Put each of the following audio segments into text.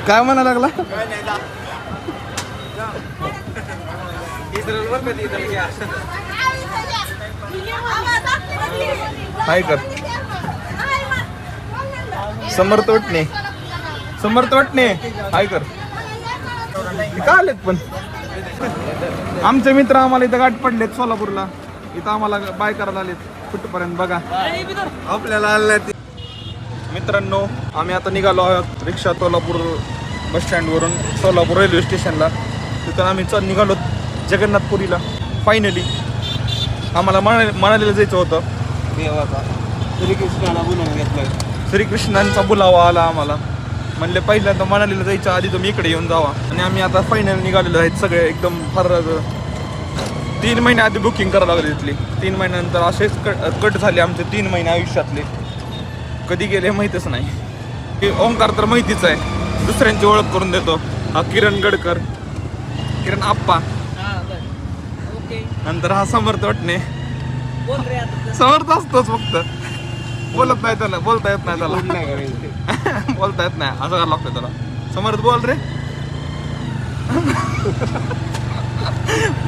काय म्हणा लागला? हाय कर समर्थ वाटणे हाय कर. का आलेत पण आमचे मित्र आम्हाला इथं गाठ पडलेत सोलापूरला. इथं आम्हाला बाय करायला आलेत कुठपर्यंत बघा. आपल्याला आले मित्रांनो. आम्ही आता निघालो आहोत रिक्षा सोलापूर बस स्टँडवरून सोलापूर रेल्वे स्टेशनला. तिथं आम्ही निघालो जगन्नाथपुरीला. फायनली आम्हाला मनालीला जायचं होतं. श्रीकृष्णाला बोलवून घेतलं. श्रीकृष्णांचा बुलावा आला आम्हाला. म्हणले पहिल्यांदा मनालीला जायच्या आधी तुम्ही इकडे येऊन जावा. आणि आम्ही आता फायनल निघालेलो आहेत सगळे. एकदम फार 3 महिने आधी बुकिंग करावं लागली तिथली. 3 महिन्यानंतर असेच कट झाले आमचे 3 महिने आयुष्यातले. कधी गेले माहीतच नाही. ओंकार तर माहितीच आहे. दुसऱ्यांची ओळख करून देतो. हा किरण गडकर, किरण आप्पा. नंतर हा समर्थ वाटणे. समर्थ असतोच फक्त. बोलत नाही त्याला. बोलता येत नाही त्याला. बोलता येत नाही असं करायला लागतं त्याला. समर्थ बोल रे.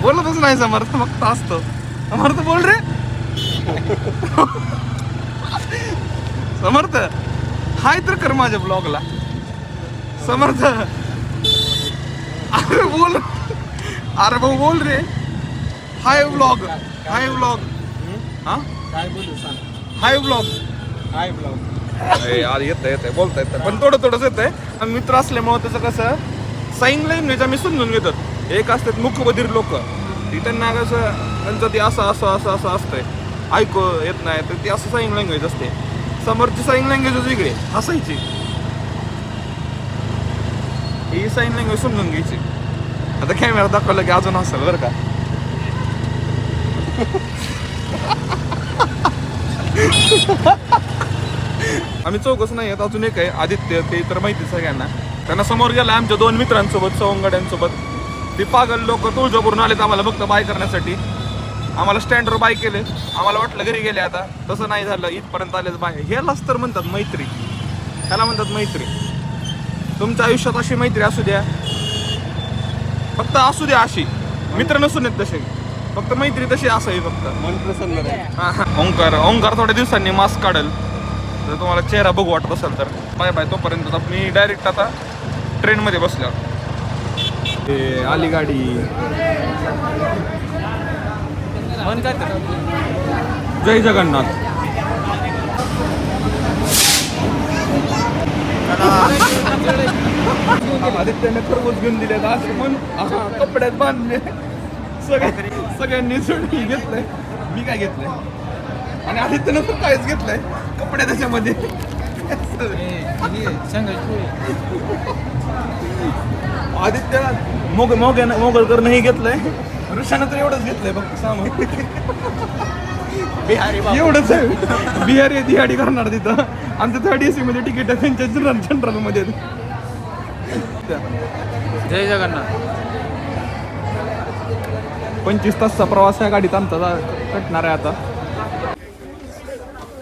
बोलतच नाही समर्थ. फक्त असतो. समर्थ बोल रे. समर्थ हाय तर कर माझ्या ब्लॉगला. समर्थ अरे बोल. अरे भाऊ बोल रे. हाय ब्लॉग. हाय ब्लॉग. हा काय बोलू सांग. हाय ब्लॉग. हाय ब्लॉग. येत बोलता येतं पण थोडंच येत आहे. आम्ही मित्र असल्यामुळे त्याचं कसं साईन लँग्वेज आम्ही समजून घेतात. एक असतात मुखबधीर लोक. त्यांना कसं त्यांचं ते असं असतंय. ऐकू येत नाही तर ती असं साईन लँग्वेज असते. समोरची साईन लँग्वेज वेगळी हसायची. ही साईन लँग्वेज समजून घ्यायची. आता कॅमेरा दाखवला की अजून हसल बरं का. आम्ही चौकच नाही आहेत. अजून एक आहे आदित्य. ते तर माहिती सगळ्यांना. त्यांना समोर गेला आमच्या 2 मित्रांसोबत सवंगड्यांसोबत. ते पागल लोक तुळजापूरून आलेत आम्हाला फक्त बाय करण्यासाठी. आम्हाला स्टँडवर बाय केले. आम्हाला वाटलं घरी गेले आता. तसं नाही झालं. इथपर्यंत आलेच बाय. ह्यालाच तर म्हणतात मैत्री. ह्याला म्हणतात मैत्री. तुमच्या आयुष्यात अशी मैत्री असू द्या. फक्त असू द्या अशी. मित्र नसून येत तसे. फक्त मैत्री तशी असावी फक्त. मन प्रसन्न राहील. ओंकार थोड्या दिवसांनी मास्क काढेल. जर तुम्हाला चेहरा बघू वाटत असेल तर. Bye bye. तोपर्यंत मी डायरेक्ट आता ट्रेनमध्ये बसल्यावर. आली गाडी. जय जगन्नाथ. आदित्याने खरबूज घेऊन दिले. कपड्यात बांधले. सगळ्यांनी सोडून घेतलंय. मी काय घेतलंय आणि आदित्यनं तर काहीच घेतलंय. कपडे त्याच्यामध्ये. आदित्य मोगलकर नाही घेतलंय. ऋषानं तर एवढंच घेतलंय फक्त सामान. एवढंच आहे. बिहारी दिहाडी करणार तिथं. आमच्या 3rd AC मध्ये तिकीट आहे. त्यांच्या जनरल मध्ये. जय जगन्नाथ. 25 तासचा प्रवास या गाडीत आमचा कटणार आहे आता.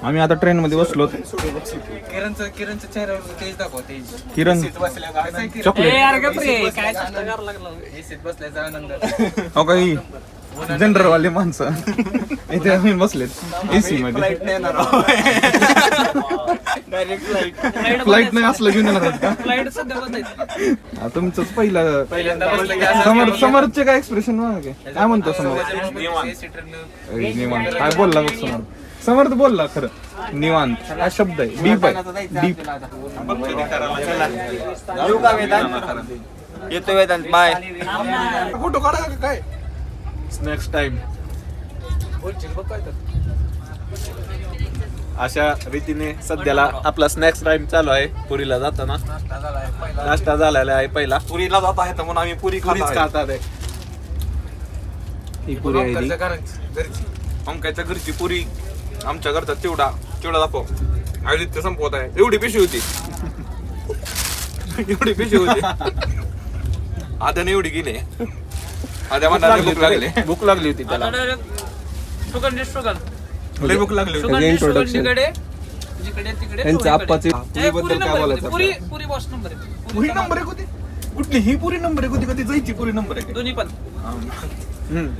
आम्ही आता ट्रेन मध्ये बसलो. किरणच्या चेहऱ्यावर तेज दाखव. तेज. किरण चॉकलेट बसल्याचा आनंद. हो काही जनरल वाले माणसं इथे आम्ही बसलेत AC मध्ये. फ्लाईट नाही असलं घेऊन येणार का? तुमचंच पहिल्यांदा समर्थचे काय एक्सप्रेशन काय म्हणतो समर्थ? निवांत. काय बोलला बघ समर्थ. समर्थ बोलला खरं. निवांत हा शब्द आहे. डीप आहे. डीप. येतो वेदांत. बाय. फोटो काढा काय. Next time. अशा रीतीने सध्याला आपला स्नॅक्स टाइम चालू आहे. पुरीला जाताना नाश्ता झालेला आहे. पहिला पुरीला जात आहे म्हणून आम्ही पुरी खातात आहे. ही पुरी आहे अंकाच्या घरची पुरी. आमच्या घरचा चिवडा दाखव. आदित्य संपवत आहे. एवढी पिशवी होती. आद्याने एवढी गेली. आद्या म्हणा भूक लागली होती त्याला. लय भूक लागली होती. जिकडे तिकडे यांच्या आप्पाचे पुरी पुरीबद्दल काय बोलायचं पुरी पुरी बॉस नंबर आहे पुरी नंबर आहे होती कुठली ही पुरी नंबर आहे होती कधी जायची पुरी नंबर आहे दोन्ही पण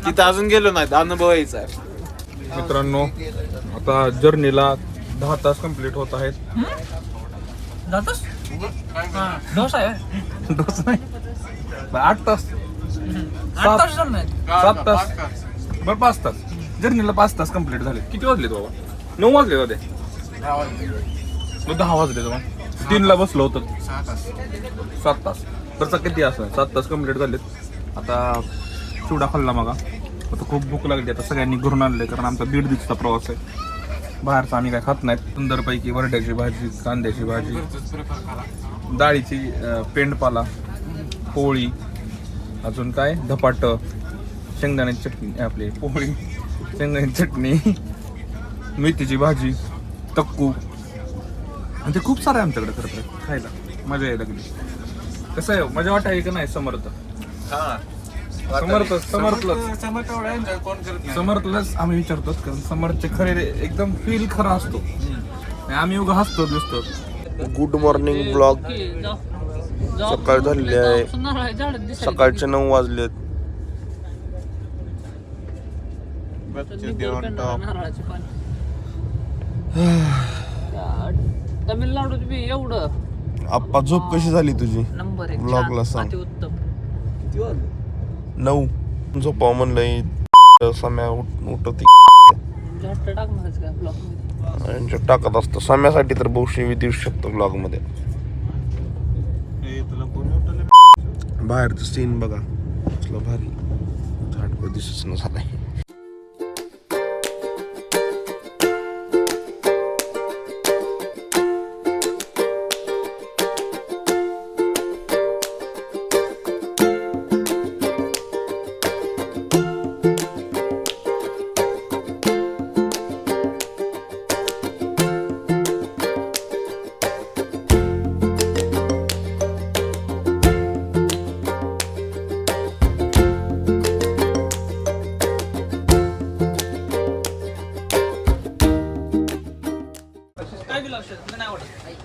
तिथं अजून गेलो नाही अनुभव यायचा आहे. मित्रांनो आता जर्नीला 10 तास कंप्लीट होत आहेत जातोस डोसा आहे डोस नाही 8 तास 8 तास झालं नाही 7 तास बरं 5 तास जर्नीला 5 तास कंप्लीट झाले किती वाजले बाबा 9 वाजले होते 10 वाजले तेव्हा 3ला बसलो होतो 7 तास तर किती असं 7 तास कंप्लीट झालेत आता चिवडा खाल्ला मग आता खूप भूक लागली आता सगळ्यांनी घरून आणले कारण आमचा 1.5 दिवसाचा प्रवास आहे बाहेरचा आम्ही काय खात नाहीत सुंदरपैकी वरड्याची भाजी कांद्याची भाजी डाळीची पेंडपाला पोळी अजून काय धपाट शेंगदाण्याची चटणी आपली पोळी शेंगदाण्याची चटणी मेथीची भाजी तक्कू आणि ते खूप सारं आहे आमच्याकडे खरं तर खायला मजा यायला लागली कसं आहे मजा वाटायची का नाही समर्थ समर्थलाच आम्ही विचारतो कारण समर्थचे खरे एकदम फील खरा असतो आणि आम्ही उगा हसतो दिसतो गुड मॉर्निंग ब्लॉग सकाळ झालेली आहे सकाळचे 9 वाजलेत तमिळनाडूत बी एवढं आप्पा झोप कशी झाली तुझी नंबर एक ब्लॉगला सांग उत्तम 9 झोपाव म्हणलंय सम्या उठती टाकणारच का ब्लॉक मध्ये यांच्या टाकत असतं सम्यासाठी तर बहुशी देऊ शकतो ब्लॉग मध्ये बाहेरचं सीन बघा कसलं भारी झाड दिसच न झालाय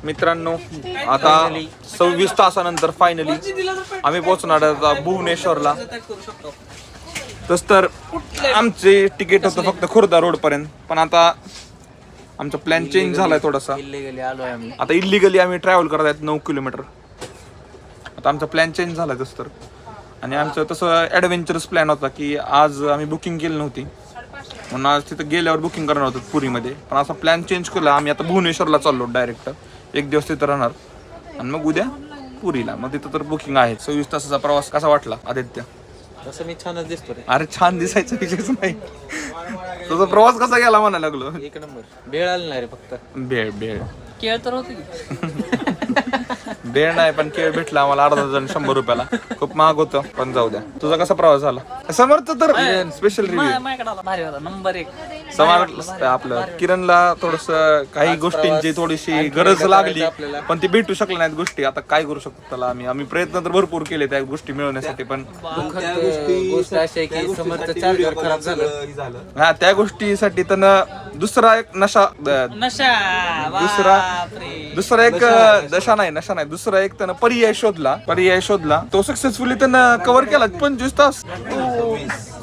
मित्रांनो आता 26 तासानंतर फायनली आम्ही पोहोचणार आहोत भुवनेश्वरला तस तर आमचे तिकीट होतं फक्त खुर्दा रोड पर्यंत पण आता आमचा प्लॅन चेंज झालाय थोडासा आता इल्लिगली आम्ही ट्रॅव्हल करत आहेत 9 किलोमीटर आता आमचा प्लॅन चेंज झालाय तस तर आणि आमचं तसं ॲडव्हेंचरस प्लॅन होता की आज आम्ही बुकिंग केली नव्हती म्हणून आज तिथं गेल्यावर बुकिंग करणार होतं पुरीमध्ये पण असा प्लॅन चेंज केला आम्ही आता भुवनेश्वरला चाललो डायरेक्ट 1 दिवस तिथं राहणार आणि मग उद्या पुरीला मग तिथं तर बुकिंग आहे 26 तासाचा प्रवास कसा वाटला आदित्य तसं मी छानच दिसतो रे अरे छान दिसायचं विषयच नाही तुझा प्रवास कसा गेला म्हणा लागलो 1 नंबर वेळ आली नाही रे फक्त भेळ भेळ केळ तर होते की भेळ नाही पण केळ भेटला आम्हाला अर्धा डझन 100 रुपयाला खूप महाग होतं पण जाऊ द्या तुझा कसा प्रवास झाला समर्थ तर स्पेशल रिव्ह्यू माझ्याकडे आला भारी होता नंबर 1 समर्थ आपलं किरणला थोडस काही गोष्टींची थोडीशी गरज लागली पण ती भेटू शकल्या नाहीत गोष्टी आता काय करू शकतो त्याला आम्ही प्रयत्न तर भरपूर केले त्या गोष्टी मिळवण्यासाठी पण गोष्ट अशी आहे की समोरचं चार्जर खराब झालं हा त्या गोष्टीसाठी त्यानं दुसरा एक नशा दुसरा एक नशा नाही दुसरा एक त्यानं पर्याय शोधला तो सक्सेसफुली त्यानं कव्हर केला 25 तास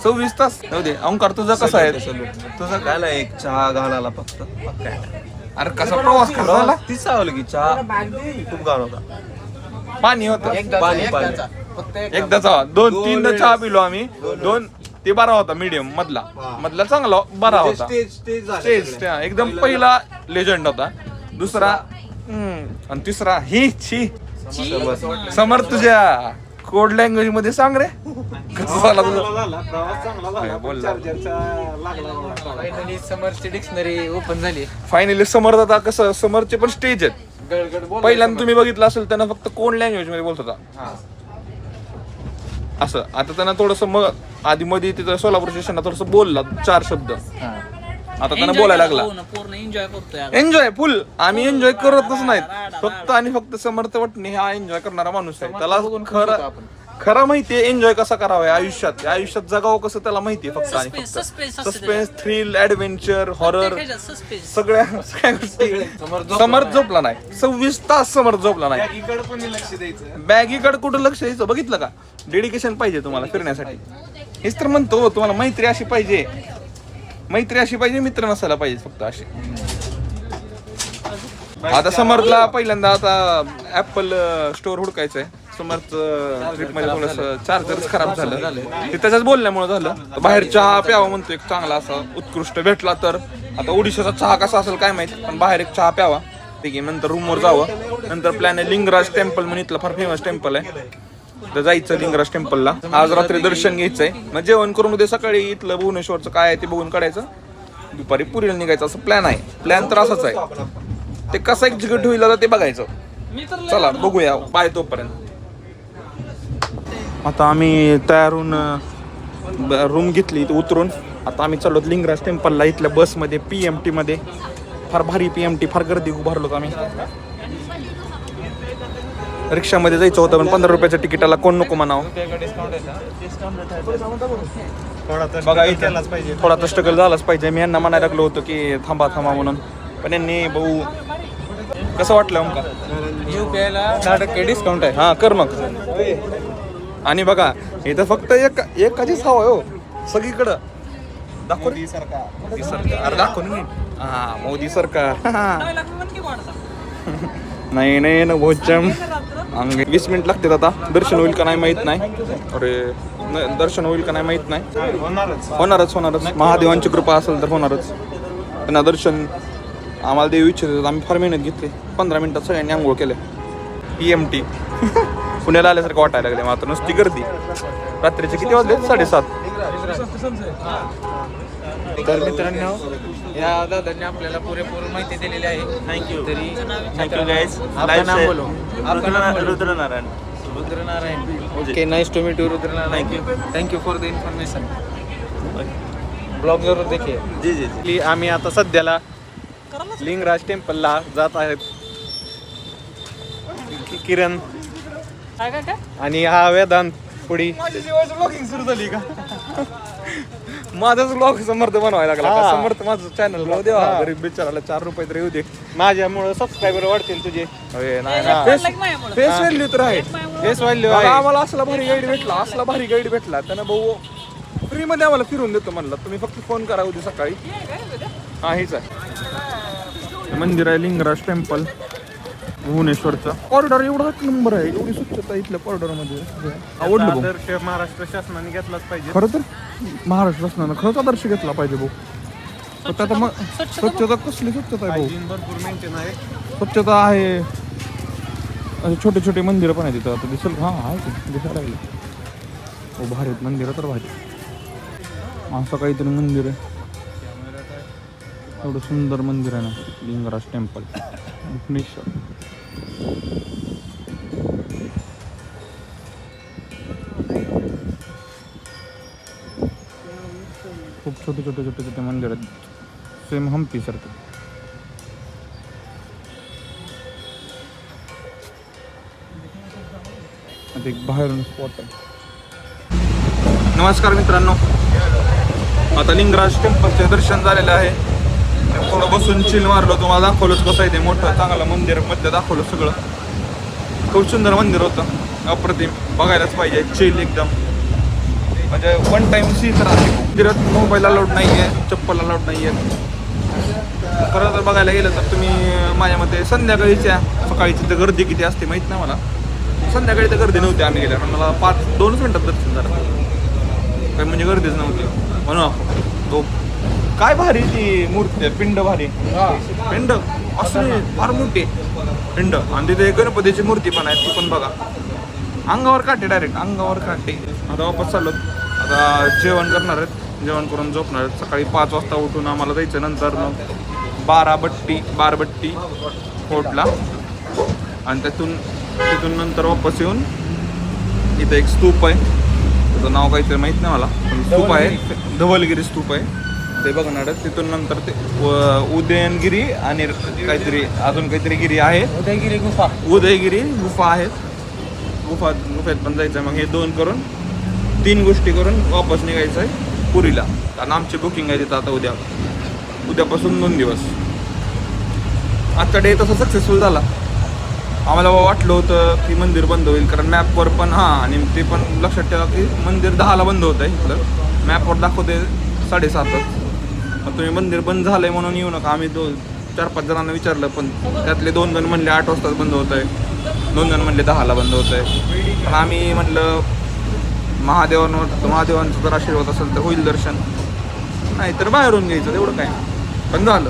26 तास जाऊ दे ओंकार तुझा कसा आहे तुझा काय एक चहा घालायला फक्त अरे कसा प्रवास कसा झाला ती सावलं की चहा खूप घाण होता पाणी होतं पाणी एकदाचा 2-3 चहा पिलो आम्ही 2 ते 12 होता मीडियम मधला चांगला 12 होता स्टेज एकदम पहिला लेजंड होता दुसरा आणि तिसरा ही छी समर्थ तुझ्या कोड लँग्वेज मध्ये सांग रे कसं झाला तुझा बोलला फायनली समरची डिक्शनरी ओपन झाली फायनली समर्थ आता कसं समरचे पण स्टेज आहेत पहिल्यांदा तुम्ही बघितलं असेल त्यांना फक्त कोड लँग्वेज मध्ये बोलत होता असं आता त्यांना थोडस मग आधी मध्ये तिथं सोलापूर स्टेशनला थोडस बोलला 4 शब्द आता त्यांना बोलायला लागला पूर्ण एन्जॉय करतोय एन्जॉय फुल आम्ही एन्जॉय करतच नाहीत फक्त आणि फक्त समर्थ वटणे हा एन्जॉय करणारा माणूस आहे त्याला खरं खरा माहितीये एन्जॉय कसा करावा आयुष्यात आयुष्यात जगावं कसं त्याला माहितीये फक्त आणि फक्त सस्पेन्स थ्रिल ऍडव्हेंचर हॉरर सगळ्या गोष्टी समर्थ झोपला नाही 26 तास समर्थ झोपला नाही बॅगीकडे कुठं लक्ष द्यायचं बघितलं का डेडिकेशन पाहिजे तुम्हाला फिरण्यासाठी हेच तर म्हणतो तुम्हाला मैत्री अशी पाहिजे मित्र नसायला पाहिजे फक्त अशी आता समर्थला पहिल्यांदा आता ऍपल स्टोअर हुडकायचंय समर्थ ट्रिपमध्ये थोडंसं चार्जर खराब झालं ते त्याच्याच बोलण्यामुळे झालं बाहेर चहा प्यावा म्हणतो एक चांगला असा उत्कृष्ट भेटला तर आता ओडिशाचा चहा कसा असेल काय माहिती पण बाहेर एक चहा प्यावा ठीक आहे नंतर रूमवर जावं नंतर प्लॅन आहे लिंगराज टेम्पल म्हणून इथलं फार फेमस टेम्पल आहे तर जायचं लिंगराज टेम्पलला आज रात्री दर्शन घ्यायचंय मग जेवण करून उद्या सकाळी इथलं भुवनेश्वरचं काय आहे ते बघून काढायचं दुपारी पुरीला निघायचं असं प्लॅन आहे प्लॅन तर असाच आहे ते कसं एक्झिक्यूट होईल ते बघायचं चला बघूया बाय तोपर्यंत आता आम्ही तयार होऊन रूम घेतली इथं उतरून आता आम्ही चाललो लिंगराज टेम्पलला इथल्या बसमध्ये PMT मध्ये फार भारी PMT फार गर्दी उभारलो आम्ही रिक्षामध्ये जायचं होतं पण 15 रुपयाच्या तिकिटाला कोण नको म्हणावं बघा इथलाच पाहिजे थोडा तर स्ट्रगल झालाच पाहिजे मी यांना म्हणायला लागलो होतो की थांबा म्हणून पण यांनी भाऊ कसं वाटलं आमका UPI-ला 10% डिस्काउंट आहे हा कर मग आणि बघा इथं फक्त एकाचीच हवा हो सगळीकडं दाखव मोदी सरकार अरे दाखव ना हा मोदी सरकार नाही ना भोजम 20 मिनिट लागतात आता दर्शन होईल का नाही माहित नाही अरे दर्शन होईल का नाही माहित नाही होणारच महादेवांची कृपा असेल तर होणारच त्यांना दर्शन आम्हाला देऊ इच्छित आम्ही फार मेहनत घेतली 15 मिनिटात सगळ्यांनी आंघोळ केले PMT पुण्याला आल्यासारखं वाटायला लागले मात्र नुसती गर्दी रात्रीचे किती वाजले 7:30 तर मित्रांनो या दादांनी आपल्याला पुरेपूर माहिती दिलेली आहे थँक्यू गाईज आपलं नाम बोलो Rudranarayan okay nice to meet you Rudranarayan thank you for the information blog जरूर देखिए जी आम्ही आता सध्याला लिंगराज टेम्पलला जात आहेत किरण आणि हा वेदांत पुढी ब्लॉगिंग सुरू झाली का माझाच ब्लॉग समर्थ बनवायला लागला का? समर्थ माझं चॅनल देवा गरीब बिचाराला 4 रुपये तरी येऊ दे माझ्यामुळे सबस्क्रायबर वाढतील तुझे फेस व्हॅल्यू तर आहे फेस व्हॅल्यू आम्हाला असला भारी गाईड भेटला त्यानं भाऊ फ्री मध्ये आम्हाला फिरून देतो म्हणला तुम्ही फक्त फोन करा उद्या सकाळी हा हेच आहे मंदिर आहे लिंगराज टेम्पल भुवनेश्वरचा कॉरिडॉर एवढा नंबर आहे एवढी स्वच्छता इथल्या कॉरिडॉर मध्ये आवडलं भाऊ. आदर्श महाराष्ट्र शासनाने घेतलाच पाहिजे खरं तर महाराष्ट्र शासनानं खरंच आदर्श घेतला पाहिजे भाऊ फक्त आता मग स्वच्छता कसली स्वच्छता आहे भाऊ भरपूर मेंटेन आहे स्वच्छता आहे असे छोटे छोटे मंदिरं पण आहे तिथं आता दिसेल हा आहे की दिसायला लागले हो भारी आहेत मंदिरं तर भारी असं काहीतरी मंदिर आहे एवढं सुंदर मंदिर आहे ना लिंगराज टेम्पल भुवनेश्वर खूप छोटे मंदिर आहेत सेम हम्पी सारखे आता एक बाहेरून स्पॉट आहे नमस्कार मित्रांनो आता लिंगराज टेम्पलचे दर्शन झालेलं आहे थोडं बसून चिल मारलो तुम्हाला दाखवलंच कसं आहे ते मोठं चांगलं मंदिर मध्ये दाखवलं सगळं खूप सुंदर मंदिर होतं अप्रतिम बघायलाच पाहिजे चिल एकदम म्हणजे वन टाइम सी तर आहे मंदिरात मोबाईल अलाउड नाही आहे चप्पल अलाउड नाही आहे खरं तर बघायला गेलं तर तुम्ही माझ्या मते संध्याकाळीच्या सकाळीची तर गर्दी किती असते माहीत नाही मला संध्याकाळी तर गर्दी नव्हती आम्ही गेल्या मला 2 मिनिटात दर्शन झालं काही म्हणजे गर्दीच नव्हती म्हणून तो काय भारी ती मूर्ती आहे पिंड भारी पिंड असं फार मोठी पिंड आणि तिथे गणपतीची मूर्ती पण आहे ती पण बघा अंगावर काटे डायरेक्ट अंगावर काटे आता वापस चाललो आता जेवण करणार आहेत जेवण करून झोपणार आहेत सकाळी 5 वाजता उठून आम्हाला जायचं नंतर मग बारबट्टी फोर्टला आणि तिथून नंतर वापस येऊन इथं एक स्तूप आहे त्याचं नाव काहीतरी माहीत नाही मला पण स्तूप आहे धवलगिरी स्तूप आहे ते बघणार आहेत तिथून नंतर ते उदयनगिरी आणि काहीतरी अजून काहीतरी गिरी आहे उदयगिरी गुफा आहेत गुफेत पण जायचं आहे. मग हे 2 करून 3 गोष्टी करून वापस निघायचं आहे पुरीला. कारण आमची बुकिंग आहे तिथं आता उद्यापासून 2 दिवस. आजचा डे तसा सक्सेसफुल झाला. आम्हाला वाटलं होतं की मंदिर बंद होईल, कारण मॅपवर पण आणि ते पण लक्षात ठेवा की मंदिर 10ला बंद होतं आहे इकडं. मॅपवर दाखवते 7:30च. मग तुम्ही मंदिर बंद झालं आहे म्हणून येऊ नका. आम्ही 4-5 जणांना विचारलं, पण त्यातले 2 जण म्हणले 8 वाजताच बंद होत आहे, 2 जण म्हणले 10ला बंद होत आहे. पण आम्ही म्हटलं महादेवांचा जर आशीर्वाद असेल तर होईल दर्शन, नाही तर बाहेरून घ्यायचं, तेवढं काय. पण झालं.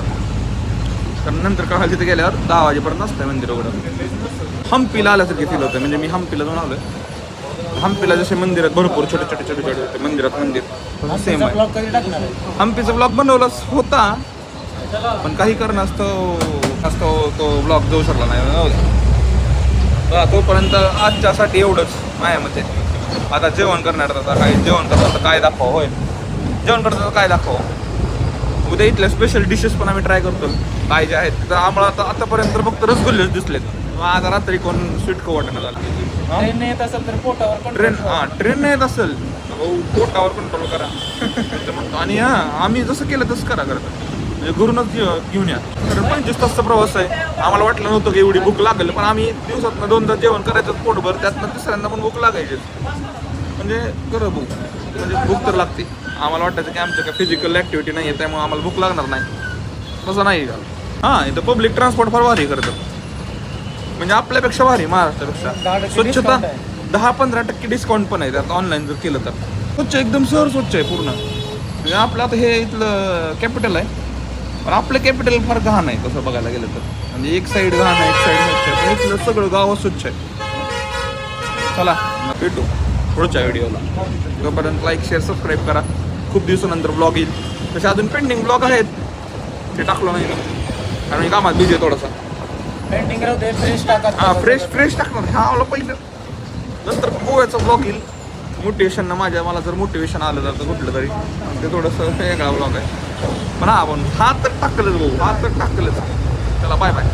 कारण नंतर कळालं तिथे गेल्यावर 10 वाजेपर्यंत असतं मंदिर उघडं. हम्पीला आल्यासारखे फील होतं. म्हणजे मी हम्पीला जाऊन आलो. हम्पीला जसे मंदिरात भरपूर छोटे होते मंदिरात मंदिर सेम आहे. हम्पीचा ब्लॉग बनवलाच होता, पण काही कारणास्तव तो ब्लॉग जाऊ शकला नाही. तोपर्यंत आजच्यासाठी एवढंच माझ्यामध्ये. आता जेवण करणार, आता काय दाखवा. होय, जेवण करता काय दाखवा. उद्या इथल्या स्पेशल डिशेस पण आम्ही ट्राय करतो काय जे आहेत. तर आम्हाला आतापर्यंत फक्त रसगुल्लेच दिसलेत. आज रात्री कोण स्वीट को वाटणं झालं. ट्रेन येत असेल तर पोटावर ट्रेन नाही येत असेल पोटावर कंट्रोल करा. आणि आम्ही जसं केलं तसं करा म्हणजे घरूनच घेऊन या. कारण 25 तासचा प्रवास आहे. आम्हाला वाटलं नव्हतं की एवढी भूक लागेल, पण आम्ही दिवसातनं 2दा जेवण करायचं पोटभर, त्यातनं तिसऱ्यांदा पण भूक लागायची. म्हणजे म्हणजे भूक तर लागते. आम्हाला वाटायचं की आमचं काय फिजिकल ॲक्टिव्हिटी नाही आहे, त्यामुळे आम्हाला भूक लागणार नाही. तसं नाही झालं. इथं पब्लिक ट्रान्सपोर्ट फार भारी करतं. म्हणजे आपल्यापेक्षा भारी, महाराष्ट्रापेक्षा. स्वच्छता 10-15% डिस्काउंट पण आहे त्यात ऑनलाईन जर केलं तर. स्वच्छ, एकदम स्वच्छ आहे पूर्ण. म्हणजे आपलं आता हे इथलं कॅपिटल आहे, पण आपलं कॅपिटल फार घाण आहे तसं बघायला गेलं तर. म्हणजे एक साईड घाण आहे, एक साईड स्वच्छ आहे, पण इथलं सगळं गाव स्वच्छ आहे. चला भेटू पुढच्या व्हिडिओला. तोपर्यंत लाईक, शेअर, सबस्क्राईब करा. खूप दिवसानंतर ब्लॉग येईल. तसे अजून पेंडिंग ब्लॉग आहेत, ते टाकलो नाही कारण मी कामात बिझी आहे थोडासा. पेंटिंग राहते, फ्रेश टाका. फ्रेश टाकणार. मला पहिलं नंतर गोव्याचा ब्लॉग येईल. मोटिवेशननं मला जर मोटिवेशन आलं जातं कुठलं तरी, ते थोडंसं वेगळा ब्लॉग आहे. पण आपण हा तर टाकलंच भाऊ, हा तर टाकलंच. चला बाय बाय.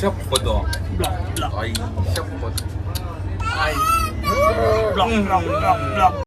शपथ.